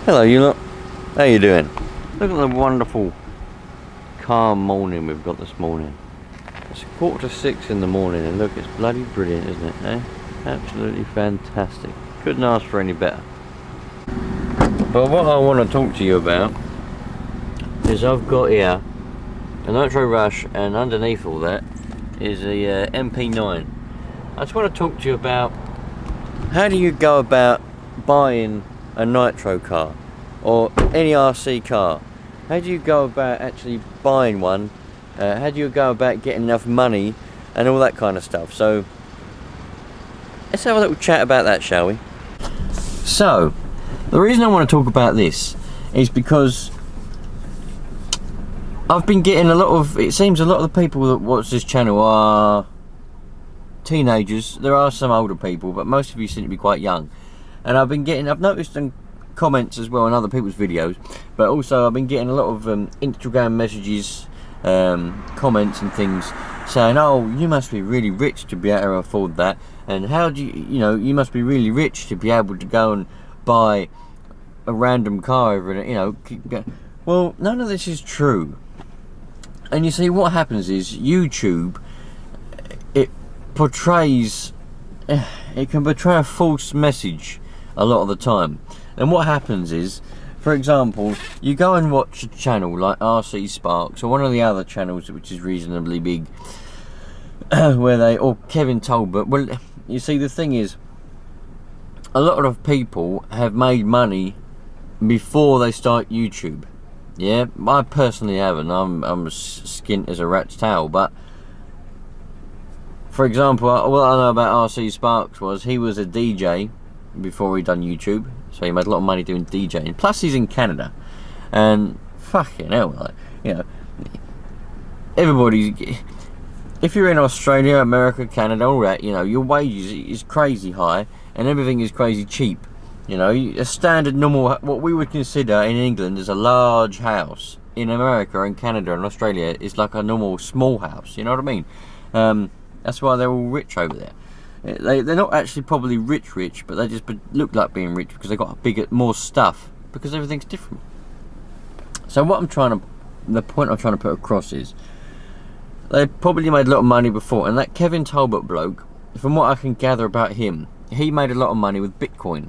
Hello you lot, how you doing? Look at the wonderful calm morning we've got this morning. It's 5:45 in the morning and look, it's bloody brilliant, isn't it, eh? Absolutely fantastic. Couldn't ask for any better. But what I want to talk to you about is I've got here a Nitro Rush, and underneath all that is a MP9. I just want to talk to you about how do you go about buying a Nitro car or any RC car. How do you go about actually buying one? How do you go about getting enough money and all that kind of stuff? So let's have a little chat about that, shall we? So the reason I want to talk about this is because I've been getting a lot of, it seems a lot of the people that watch this channel are teenagers. There are some older people, but most of you seem to be quite young. And I've noticed in comments as well on other people's videos, but also I've been getting a lot of Instagram messages, comments and things saying, oh, you must be really rich to be able to afford that, and how do you must be really rich to be able to go and buy a random car over it, well, none of this is true. And you see, what happens is YouTube, it can portray a false message a lot of the time. And what happens is, for example, you go and watch a channel like RC Sparks or one of the other channels which is reasonably big, or Kevin Talbot. Well, you see, the thing is, a lot of people have made money before they start YouTube. Yeah, I personally haven't. I'm as skint as a rat's tail. But for example, what I know about RC Sparks was he was a DJ before he done YouTube, so he made a lot of money doing DJing. Plus, he's in Canada, and fucking hell, like, everybody. If you're in Australia, America, Canada, all that, your wages is crazy high, and everything is crazy cheap. A standard normal, what we would consider in England as a large house, in America and Canada and Australia is like a normal small house. You know what I mean? That's why they're all rich over there. They're not actually probably rich, but they just look like being rich because they've got more stuff, because everything's different. So the point I'm trying to put across is, they probably made a lot of money before, and that Kevin Talbot bloke, from what I can gather about him, he made a lot of money with Bitcoin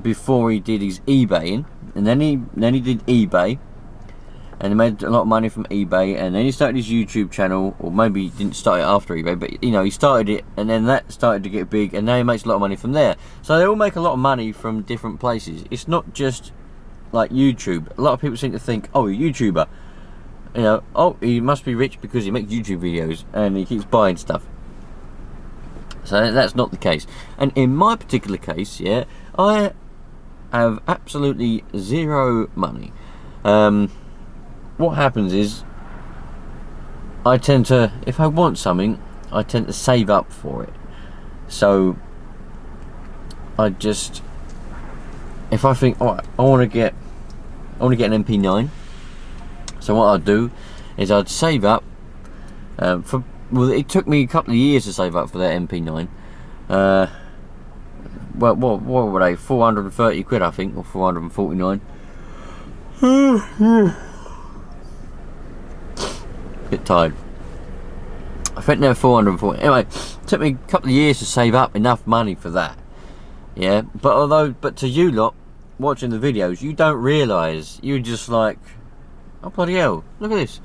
before he did his eBaying, and then he did eBay, and he made a lot of money from eBay, and then he started his YouTube channel, or maybe he didn't start it after eBay, but he started it, and then that started to get big, and now he makes a lot of money from there. So they all make a lot of money from different places. It's not just like YouTube. A lot of people seem to think, oh, a YouTuber, oh, he must be rich because he makes YouTube videos and he keeps buying stuff. So that's not the case. And in my particular case, yeah, I have absolutely zero money. What happens is, I tend to, if I want something, I tend to save up for it. So if I think, oh, I want to get an MP9, so what I'd do is I'd save up well, it took me a couple of years to save up for that MP9. Well, what were they? 430 quid, I think, or 449. Bit tired. I think they're 440. Anyway, it took me a couple of years to save up enough money for that. Yeah, but to you lot watching the videos, you don't realise. You're just like, oh bloody hell! Look at this.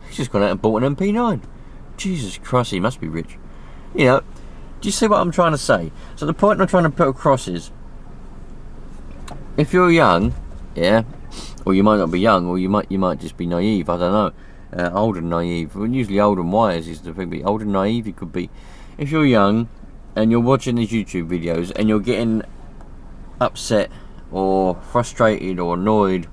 He's just gone out and bought an MP9. Jesus Christ, he must be rich. Do you see what I'm trying to say? So the point I'm trying to put across is, if you're young, yeah, or you might not be young, or you might just be naive. I don't know. Old and naive. Well, usually old and wise is the thing. Old and naive, you could be. If you're young and you're watching these YouTube videos and you're getting upset or frustrated or annoyed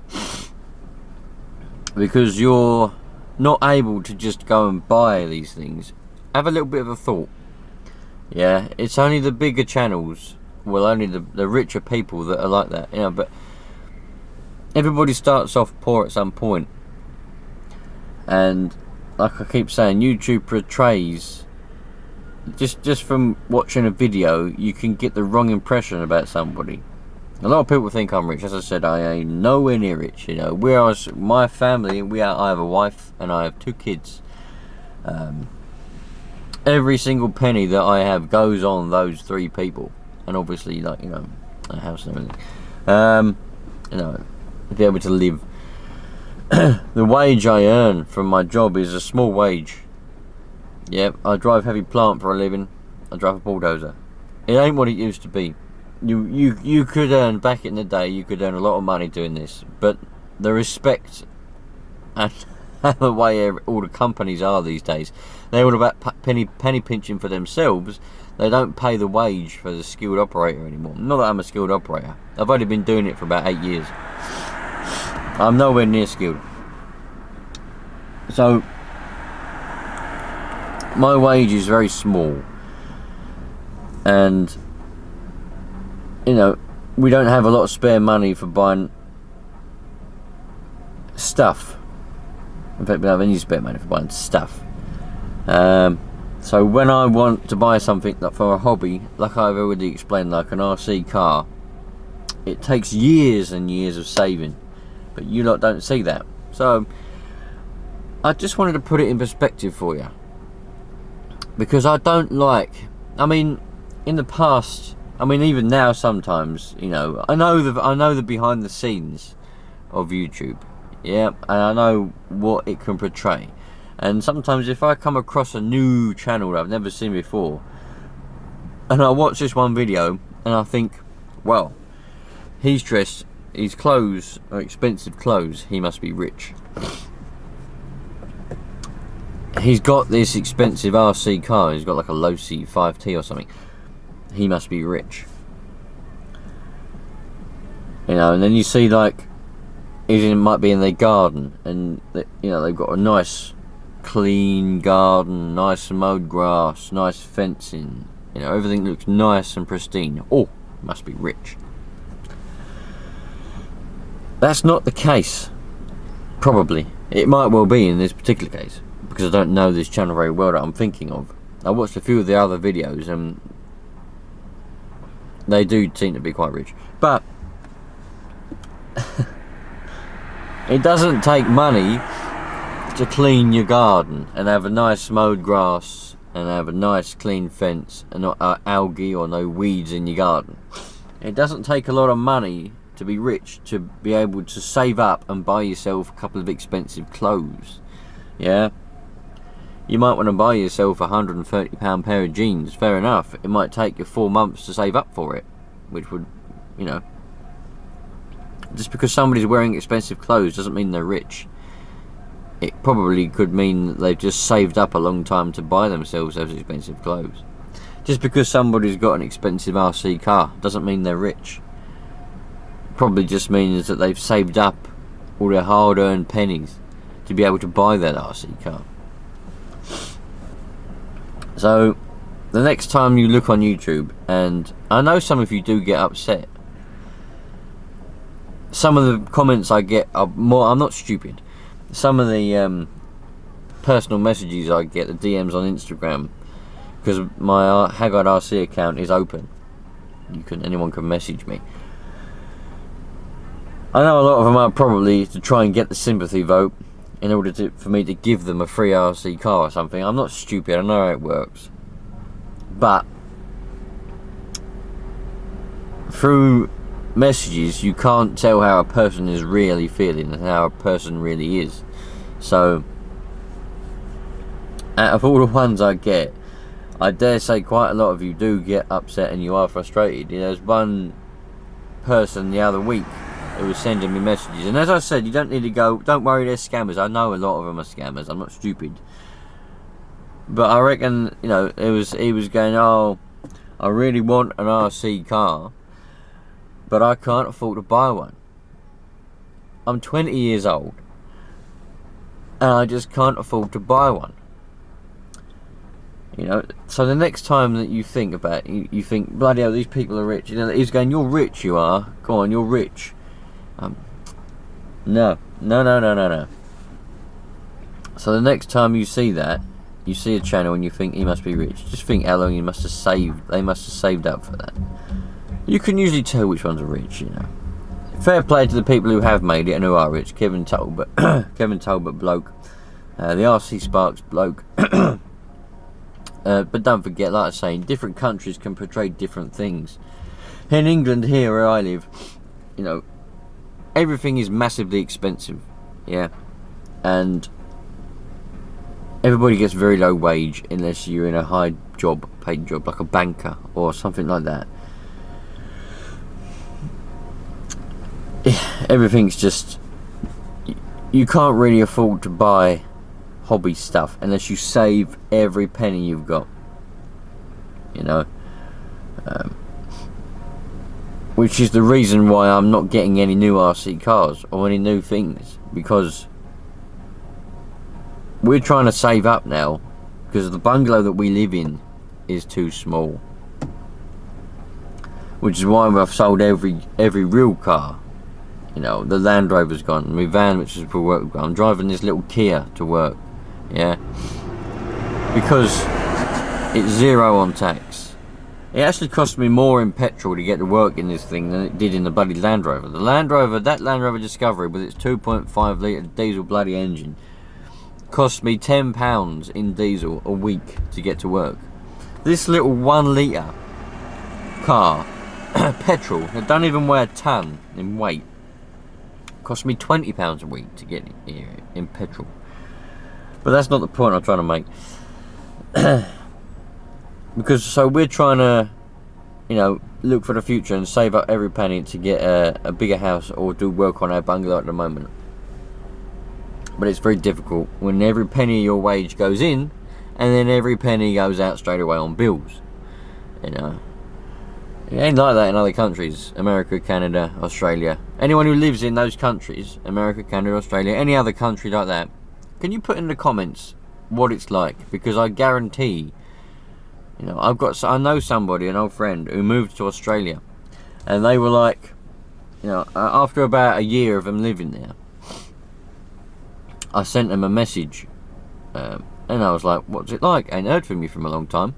because you're not able to just go and buy these things, have a little bit of a thought. Yeah, it's only the bigger channels, well, only the richer people that are like that, but everybody starts off poor at some point. And like I keep saying, YouTube portrays, just from watching a video, you can get the wrong impression about somebody. A lot of people think I'm rich. As I said, I ain't nowhere near rich. You know, whereas my family, I have a wife and I have 2 kids. Every single penny that I have goes on those 3 people, and obviously, like, you know, a house and everything. You know, to be able to live. The wage I earn from my job is a small wage. Yep, I drive heavy plant for a living. I drive a bulldozer. It ain't what it used to be. You could earn, back in the day, you could earn a lot of money doing this, but the respect and the way all the companies are these days, they're all about penny pinching for themselves. They don't pay the wage for the skilled operator anymore. Not that I'm a skilled operator. I've only been doing it for about 8 years. I'm nowhere near skilled. So my wage is very small, and you know, we don't have a lot of spare money for buying stuff. In fact, we don't have any spare money for buying stuff. So when I want to buy something for a hobby, like I've already explained, like an RC car, it takes years and years of saving, but you lot don't see that. So I just wanted to put it in perspective for you, because I don't like, I mean, in the past, I mean, even now sometimes, you know, I know the behind the scenes of YouTube, yeah, and I know what it can portray. And sometimes if I come across a new channel that I've never seen before, and I watch this one video and I think, well, he's dressed, his clothes are expensive clothes, he must be rich. He's got this expensive RC car, he's got like a Losi 5T or something, he must be rich. You know, and then you see, like, might be in their garden, and you know, they've got a nice clean garden, nice mowed grass, nice fencing, you know, everything looks nice and pristine. Oh, must be rich. That's not the case. Probably. It might well be in this particular case, because I don't know this channel very well that I'm thinking of. I watched a few of the other videos and they do seem to be quite rich. But it doesn't take money to clean your garden and have a nice mowed grass and have a nice clean fence and not algae or no weeds in your garden. It doesn't take a lot of money to be rich, to be able to save up and buy yourself a couple of expensive clothes. Yeah, you might want to buy yourself a £130 pair of jeans, fair enough. It might take you 4 months to save up for it, which would, you know, just because somebody's wearing expensive clothes doesn't mean they're rich. It probably could mean that they've just saved up a long time to buy themselves those expensive clothes. Just because somebody's got an expensive RC car doesn't mean they're rich. Probably just means that they've saved up all their hard-earned pennies to be able to buy that RC car. So the next time you look on YouTube, and I know some of you do get upset, some of the comments I get are more, I'm not stupid, some of the personal messages I get, the DMs on Instagram, because my Haggard RC account is open, anyone can message me. I know a lot of them are probably to try and get the sympathy vote in order for me to give them a free RC car or something. I'm not stupid, I know how it works. But through messages you can't tell how a person is really feeling and how a person really is. So out of all the ones I get, I dare say quite a lot of you do get upset and you are frustrated. You know, there's one person the other week who was sending me messages, and as I said, you don't need to go, don't worry, they're scammers. I know a lot of them are scammers, I'm not stupid, but I reckon, you know, he was going, oh, I really want an RC car, but I can't afford to buy one. I'm 20 years old and I just can't afford to buy one. You know, so the next time that you think about it, you think, bloody hell, these people are rich. You know, he's going, you're rich, you are. Go on, you're rich. No. So the next time you see that, you see a channel and you think he must be rich, just think how long they must have saved up for that. you can usually tell which ones are rich, you know. Fair play to the people who have made it and who are rich. Kevin Talbot, Kevin Talbot bloke, the RC Sparks bloke. But don't forget, like I say, different countries can portray different things. In England, here where I live, you know, everything is massively expensive, yeah, and everybody gets very low wage unless you're in a high job, paid job, like a banker or something like that. Everything's just, you can't really afford to buy hobby stuff unless you save every penny you've got, you know, which is the reason why I'm not getting any new RC cars or any new things, because we're trying to save up now, because the bungalow that we live in is too small, which is why I've sold every real car. You know, the Land Rover's gone, my van, which is for work, I'm driving this little Kia to work, yeah, because it's zero on tax. It actually cost me more in petrol to get to work in this thing than it did in the bloody Land Rover. The Land Rover, that Land Rover Discovery with its 2.5 litre diesel bloody engine, cost me £10 in diesel a week to get to work. This little 1 litre car, petrol, that don't even weigh a tonne in weight, cost me £20 a week to get here in petrol. But that's not the point I'm trying to make. Because so we're trying to, you know, look for the future and save up every penny to get a bigger house or do work on our bungalow at the moment. But it's very difficult when every penny of your wage goes in and then every penny goes out straight away on bills, you know. It ain't like that in other countries. America, Canada, Australia. Anyone who lives in those countries, America, Canada, Australia, any other country like that, can you put in the comments what it's like? Because I guarantee, you know, I know somebody, an old friend, who moved to Australia, and they were like, you know, after about a year of them living there, I sent them a message, and I was like, what's it like? I ain't heard from you for a long time,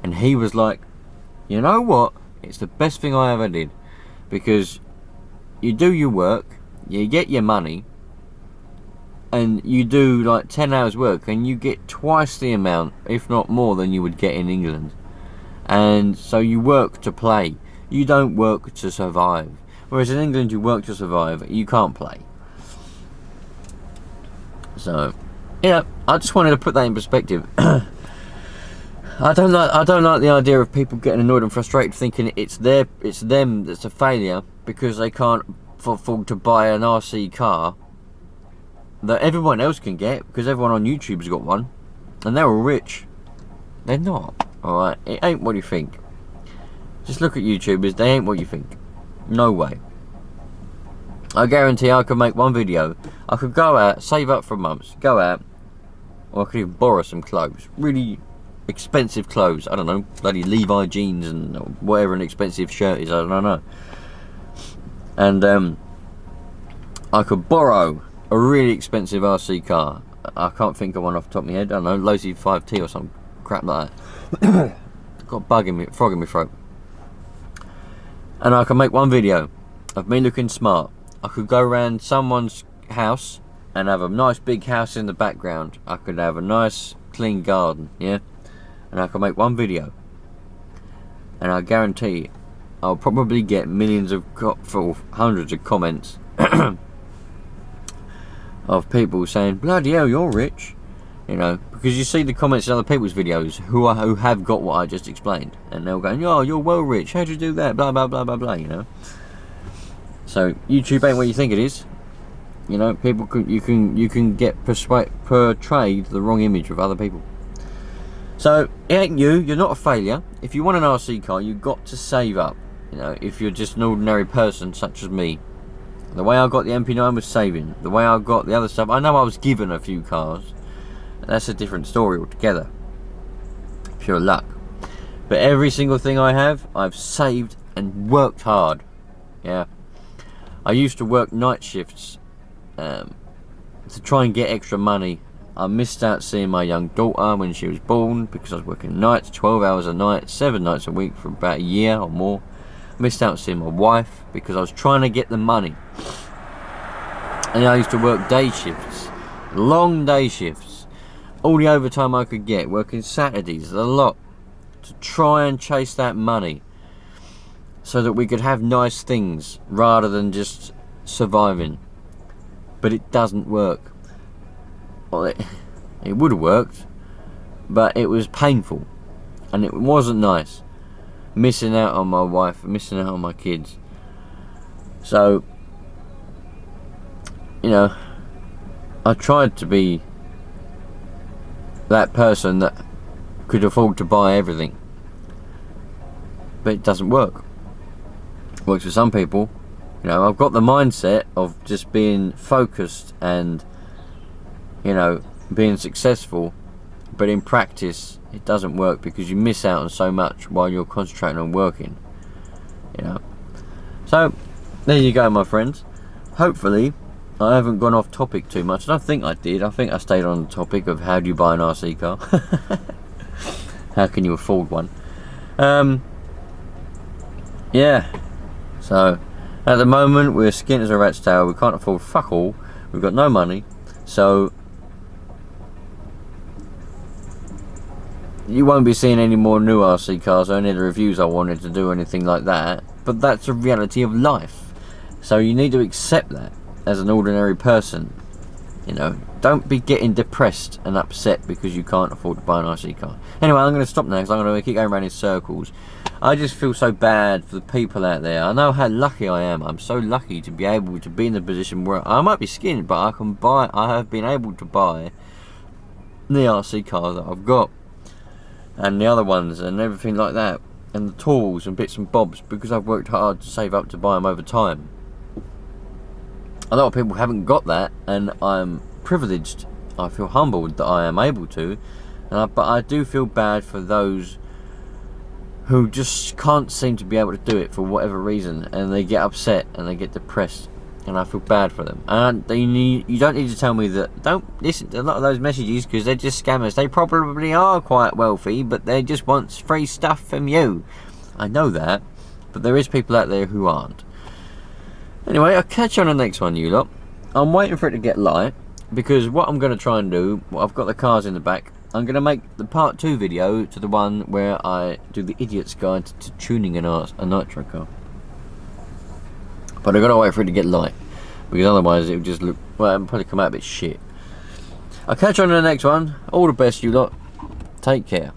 and he was like, you know what, it's the best thing I ever did, because you do your work, you get your money, and you do like 10 hours work and you get twice the amount, if not more, than you would get in England. And so you work to play, you don't work to survive. Whereas in England you work to survive, you can't play. So, yeah, I just wanted to put that in perspective. I don't like the idea of people getting annoyed and frustrated, thinking it's them that's a failure because they can't afford to buy an RC car that everyone else can get, because everyone on YouTube's got one, and they're all rich. They're not. Alright, it ain't what you think. Just look at YouTubers, they ain't what you think. No way. I guarantee I could make one video. I could go out, save up for months, go out, or I could even borrow some clothes. Really expensive clothes. I don't know, bloody Levi jeans and whatever an expensive shirt is, I don't know. And I could borrow a really expensive RC car. I can't think of one off the top of my head. I don't know, Losi 5T or some crap like that. Got a frog in my throat. And I can make one video of me looking smart. I could go around someone's house and have a nice big house in the background. I could have a nice clean garden, yeah? And I could make one video. And I guarantee I'll probably get millions of, hundreds of comments of people saying, bloody hell, you're rich, you know, because you see the comments in other people's videos who have got what I just explained, and they'll go, oh, you're well rich, how'd you do that, blah blah blah blah blah, you know. So YouTube ain't what you think it is, you know. People you can get portrayed the wrong image of other people. So it ain't you're not a failure. If you want an RC car, you've got to save up, you know. If you're just an ordinary person such as me, the way I got the MP9 was saving. The way I got the other stuff, I know I was given a few cars. That's a different story altogether. Pure luck. But every single thing I have, I've saved and worked hard. Yeah. I used to work night shifts to try and get extra money. I missed out seeing my young daughter when she was born because I was working nights, 12 hours a night, 7 nights a week for about a year or more. Missed out seeing my wife because I was trying to get the money. And I used to work day shifts, long day shifts, all the overtime I could get, working Saturdays, a lot, to try and chase that money so that we could have nice things rather than just surviving. But it doesn't work. Well, it would have worked, but it was painful and it wasn't nice. Missing out on my wife, missing out on my kids. So, you know, I tried to be that person that could afford to buy everything, but it doesn't work. It works for some people. You know, I've got the mindset of just being focused and, you know, being successful, but in practice it doesn't work because you miss out on so much while you're concentrating on working, you know. So there you go, my friends. Hopefully I haven't gone off topic too much. I don't think I did. I think I stayed on the topic of how do you buy an RC car. How can you afford one? Yeah, so at the moment we're skint as a rat's tail. We can't afford fuck all. We've got no money, so you won't be seeing any more new RC cars or any of the reviews I wanted to do or anything like that. But that's a reality of life, so you need to accept that as an ordinary person. You know, don't be getting depressed and upset because you can't afford to buy an RC car. Anyway, I'm going to stop now because I'm going to keep going around in circles. I just feel so bad for the people out there. I know how lucky I am. I'm so lucky to be able to be in the position where I might be skinned, but I can buy. I have been able to buy the RC car that I've got, and the other ones, and everything like that, and the tools and bits and bobs, because I've worked hard to save up to buy them over time. A lot of people haven't got that, and I'm privileged. I feel humbled that I am able to, but I do feel bad for those who just can't seem to be able to do it for whatever reason, and they get upset and they get depressed, and I feel bad for them. And you don't need to tell me that. Don't listen to a lot of those messages because they're just scammers. They probably are quite wealthy, but they just want free stuff from you. I know that, but there is people out there who aren't. Anyway, I'll catch you on the next one, you lot. I'm waiting for it to get light, because what I'm going to try and do, well, I've got the cars in the back, I'm going to make the part 2 video to the one where I do the idiot's guide to tuning a Nitro car. But I've got to wait for it to get light, because otherwise it'll just look, well, it'll probably come out a bit shit. I'll catch you on the next one. All the best, you lot. Take care.